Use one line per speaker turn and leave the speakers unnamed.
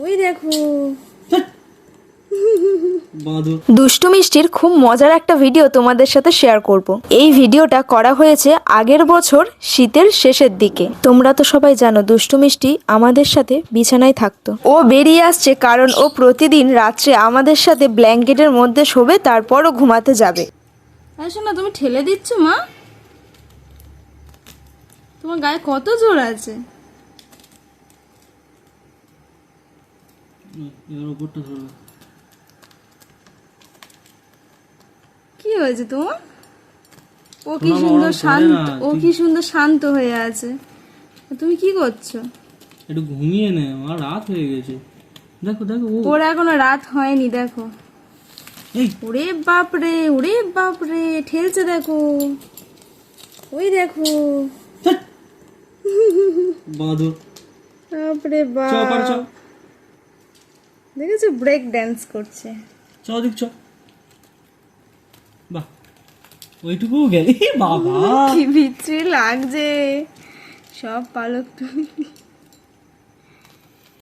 ওই দেখো
দুষ্টু মিষ্টির খুব মজার একটা ভিডিও তোমাদের সাথে শেয়ার করব। এই ভিডিওটা করা হয়েছে আগের বছর শীতের শেষের দিকে। তোমরা তো সবাই জানো দুষ্টু মিষ্টি আমাদের সাথে বিছানায় থাকতো। ও বেরিয়ে আসছে কারণ ও প্রতিদিন রাত্রে আমাদের সাথে ব্ল্যাঙ্কেটের মধ্যে শোবে, তারপরও ঘুমাতে যাবে।
আসো না, তুমি ঠেলে দিচ্ছ মা? তোমার গায়ে কত জোর আছে। কি হয়েছে তোমার? ও কি সুন্দর শান্ত, ও কি সুন্দর শান্ত হয়ে আছে। তুমি কি করছো?
একটু ঘুমিয়ে নে, আমার রাত হয়ে গেছে। দেখো দেখো
ওর এখনো রাত হয়নি, দেখো।
এই
ওরে বাপরে, ওরে বাপরে, ঠেলছে দেখো। ওই দেখো
বাঁদর।
বাপরে বাপ,
চল পার চ,
দেখেছো ব্রেক ড্যান্স করছে।
চ দিক চ। বাহ, ওইটুকু গেলি বাবা।
কি বিচ্ছিরি লাগছে, সব পালক তুমি।